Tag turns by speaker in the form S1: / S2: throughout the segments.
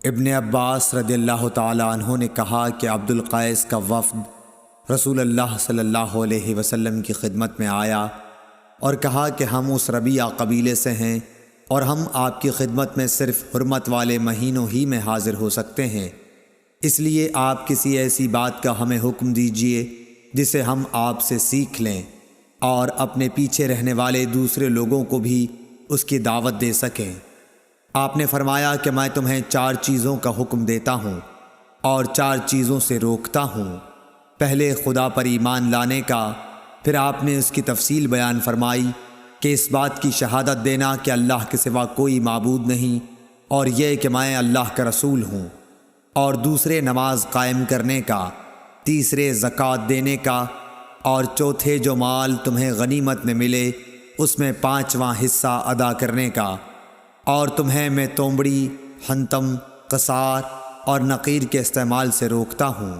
S1: ابن عباس رضی اللہ تعالیٰ عنہ نے کہا کہ عبد القیس کا وفد رسول اللہ صلی اللہ علیہ وسلم کی خدمت میں آیا اور کہا کہ ہم اس ربیعہ قبیلے سے ہیں اور ہم آپ کی خدمت میں صرف حرمت والے مہینوں ہی میں حاضر ہو سکتے ہیں، اس لیے آپ کسی ایسی بات کا ہمیں حکم دیجئے جسے ہم آپ سے سیکھ لیں اور اپنے پیچھے رہنے والے دوسرے لوگوں کو بھی اس کی دعوت دے سکیں۔ آپ نے فرمایا کہ میں تمہیں 4 چیزوں کا حکم دیتا ہوں اور 4 چیزوں سے روکتا ہوں۔ پہلے خدا پر ایمان لانے کا، پھر آپ نے اس کی تفصیل بیان فرمائی کہ اس بات کی شہادت دینا کہ اللہ کے سوا کوئی معبود نہیں اور یہ کہ میں اللہ کا رسول ہوں، اور دوسرے نماز قائم کرنے کا، تیسرے زکوٰۃ دینے کا، اور چوتھے جو مال تمہیں غنیمت میں ملے اس میں 5واں حصہ ادا کرنے کا، اور تمہیں میں تومڑی، حنتم، قصار اور نقیر کے استعمال سے روکتا ہوں۔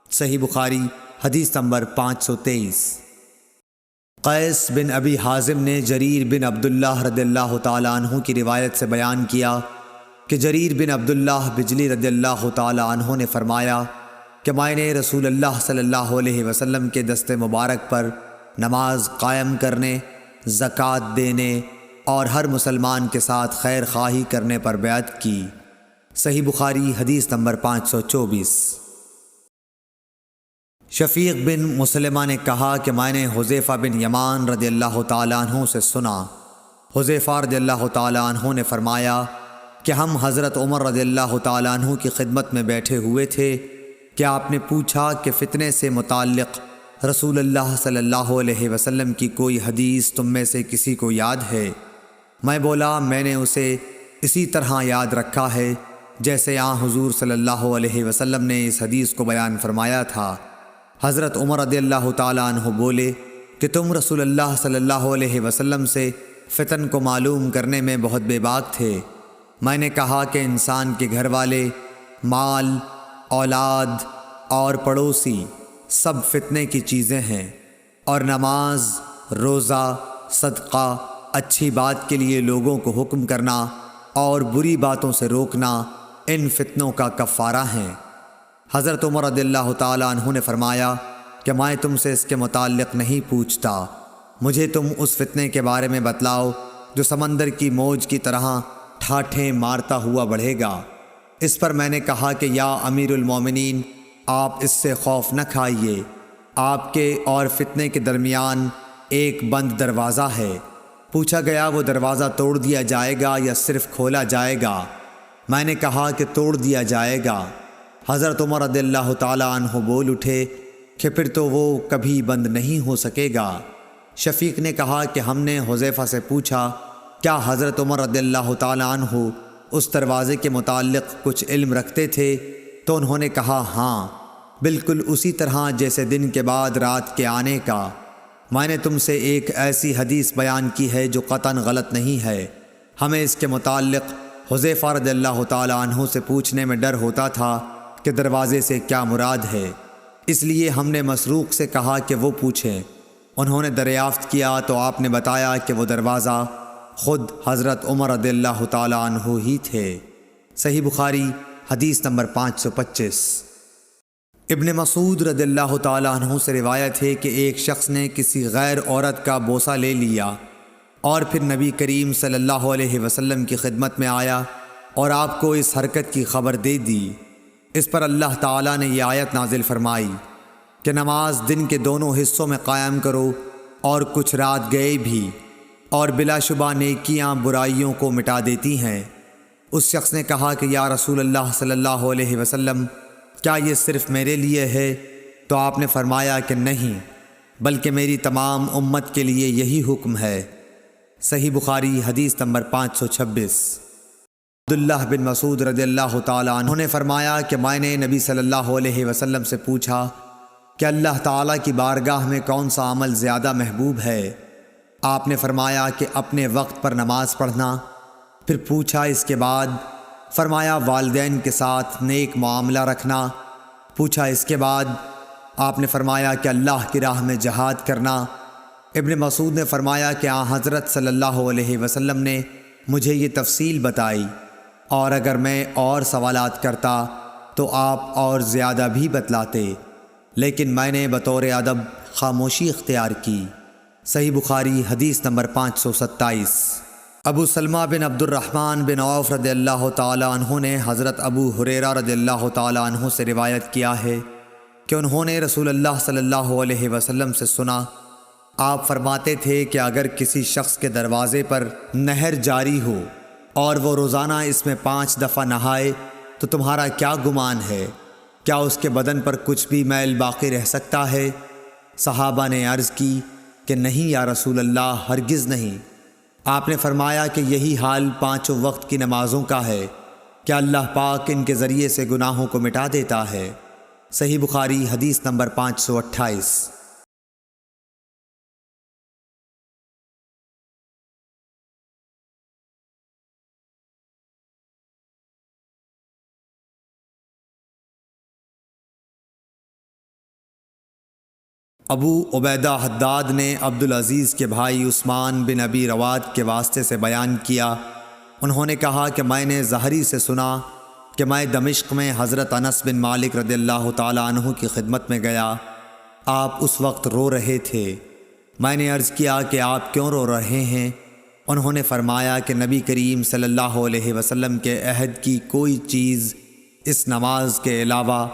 S1: صحیح بخاری حدیث نمبر 523۔ قیس بن ابی حازم نے جریر بن عبداللہ رضی اللہ تعالیٰ عنہ کی روایت سے بیان کیا کہ جریر بن عبداللہ بجلی رضی اللہ تعالیٰ عنہ نے فرمایا کہ میں نے رسول اللہ صلی اللہ علیہ وسلم کے دست مبارک پر نماز قائم کرنے، زکوٰۃ دینے اور ہر مسلمان کے ساتھ خیر خواہی کرنے پر بیعت کی۔ صحیح بخاری حدیث نمبر 524۔ شفیق بن مسلمہ نے کہا کہ میں نے حذیفہ بن یمان رضی اللہ تعالیٰ عنہ سے سنا۔ حذیفہ رضی اللہ تعالیٰ عنہ نے فرمایا کہ ہم حضرت عمر رضی اللہ تعالیٰ عنہ کی خدمت میں بیٹھے ہوئے تھے کہ آپ نے پوچھا کہ فتنے سے متعلق رسول اللہ صلی اللہ علیہ وسلم کی کوئی حدیث تم میں سے کسی کو یاد ہے؟ میں بولا میں نے اسے اسی طرح یاد رکھا ہے جیسے حضور صلی اللہ علیہ وسلم نے اس حدیث کو بیان فرمایا تھا۔ حضرت عمر رضی اللہ تعالیٰ عنہ بولے کہ تم رسول اللہ صلی اللہ علیہ وسلم سے فتن کو معلوم کرنے میں بہت بے باک تھے۔ میں نے کہا کہ انسان کے گھر والے، مال، اولاد اور پڑوسی سب فتنے کی چیزیں ہیں، اور نماز، روزہ، صدقہ، اچھی بات کے لیے لوگوں کو حکم کرنا اور بری باتوں سے روکنا ان فتنوں کا کفارہ ہیں۔ حضرت عمر رضی اللہ تعالیٰ عنہ نے فرمایا کہ میں تم سے اس کے متعلق نہیں پوچھتا، مجھے تم اس فتنے کے بارے میں بتلاؤ جو سمندر کی موج کی طرح ٹھاٹھیں مارتا ہوا بڑھے گا۔ اس پر میں نے کہا کہ یا امیر المومنین، آپ اس سے خوف نہ کھائیے، آپ کے اور فتنے کے درمیان ایک بند دروازہ ہے۔ پوچھا گیا وہ دروازہ توڑ دیا جائے گا یا صرف کھولا جائے گا؟ میں نے کہا کہ توڑ دیا جائے گا۔ حضرت عمر رضی اللہ تعالیٰ عنہ بول اٹھے کہ پھر تو وہ کبھی بند نہیں ہو سکے گا۔ شفیق نے کہا کہ ہم نے حذیفہ سے پوچھا کیا حضرت عمر رضی اللہ تعالیٰ عنہ اس دروازے کے متعلق کچھ علم رکھتے تھے؟ تو انہوں نے کہا ہاں، بالکل اسی طرح جیسے دن کے بعد رات کے آنے کا۔ میں نے تم سے ایک ایسی حدیث بیان کی ہے جو قطعاً غلط نہیں ہے۔ ہمیں اس کے متعلق حذیفہ رضی اللہ تعالیٰ عنہ سے پوچھنے میں ڈر ہوتا تھا کہ دروازے سے کیا مراد ہے، اس لیے ہم نے مسروق سے کہا کہ وہ پوچھیں۔ انہوں نے دریافت کیا تو آپ نے بتایا کہ وہ دروازہ خود حضرت عمر رضی اللہ تعالیٰ عنہ ہی تھے۔ صحیح بخاری حدیث نمبر 525۔ ابن مسعود رضی اللہ تعالیٰ عنہ سے روایت ہے کہ ایک شخص نے کسی غیر عورت کا بوسہ لے لیا اور پھر نبی کریم صلی اللہ علیہ وسلم کی خدمت میں آیا اور آپ کو اس حرکت کی خبر دے دی۔ اس پر اللہ تعالیٰ نے یہ آیت نازل فرمائی کہ نماز دن کے دونوں حصوں میں قائم کرو اور کچھ رات گئے بھی، اور بلا شبہ نیکیاں برائیوں کو مٹا دیتی ہیں۔ اس شخص نے کہا کہ یا رسول اللہ صلی اللہ علیہ وسلم، کیا یہ صرف میرے لیے ہے؟ تو آپ نے فرمایا کہ نہیں، بلکہ میری تمام امت کے لیے یہی حکم ہے۔ صحیح بخاری حدیث نمبر 526۔ عبداللہ بن مسعود رضی اللہ تعالیٰ عنہ نے فرمایا کہ میں نے نبی صلی اللہ علیہ وسلم سے پوچھا کہ اللہ تعالیٰ کی بارگاہ میں کون سا عمل زیادہ محبوب ہے؟ آپ نے فرمایا کہ اپنے وقت پر نماز پڑھنا۔ پھر پوچھا اس کے بعد؟ فرمایا والدین کے ساتھ نیک معاملہ رکھنا۔ پوچھا اس کے بعد؟ آپ نے فرمایا کہ اللہ کی راہ میں جہاد کرنا۔ ابن مسعود نے فرمایا کہ حضرت صلی اللہ علیہ وسلم نے مجھے یہ تفصیل بتائی اور اگر میں اور سوالات کرتا تو آپ اور زیادہ بھی بتلاتے، لیکن میں نے بطور ادب خاموشی اختیار کی۔ صحیح بخاری حدیث نمبر 527۔ ابو سلمہ بن عبد الرحمن بن عوف رضی اللہ تعالی عنہ نے حضرت ابو ہریرہ رضی اللہ تعالی عنہ سے روایت کیا ہے کہ انہوں نے رسول اللہ صلی اللہ علیہ وسلم سے سنا، آپ فرماتے تھے کہ اگر کسی شخص کے دروازے پر نہر جاری ہو اور وہ روزانہ اس میں 5 دفعہ نہائے تو تمہارا کیا گمان ہے؟ کیا اس کے بدن پر کچھ بھی میل باقی رہ سکتا ہے؟ صحابہ نے عرض کی کہ نہیں یا رسول اللہ، ہرگز نہیں۔ آپ نے فرمایا کہ یہی حال 5 وقت کی نمازوں کا ہے، کہ اللہ پاک ان کے ذریعے سے گناہوں کو مٹا دیتا ہے۔ صحیح بخاری حدیث نمبر 528۔ ابو عبیدہ حداد نے عبدالعزیز کے بھائی عثمان بن ابی رواد کے واسطے سے بیان کیا، انہوں نے کہا کہ میں نے زہری سے سنا کہ میں دمشق میں حضرت انس بن مالک رضی اللہ تعالی عنہ کی خدمت میں گیا، آپ اس وقت رو رہے تھے۔ میں نے عرض کیا کہ آپ کیوں رو رہے ہیں؟ انہوں نے فرمایا کہ نبی کریم صلی اللہ علیہ وسلم کے عہد کی کوئی چیز اس نماز کے علاوہ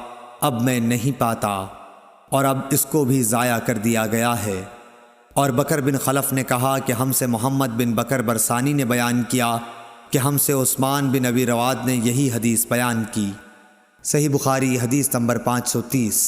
S1: اب میں نہیں پاتا، اور اب اس کو بھی ضائع کر دیا گیا ہے۔ اور بکر بن خلف نے کہا کہ ہم سے محمد بن بکر برسانی نے بیان کیا کہ ہم سے عثمان بن ابی رواد نے یہی حدیث بیان کی۔ صحیح بخاری حدیث نمبر 530۔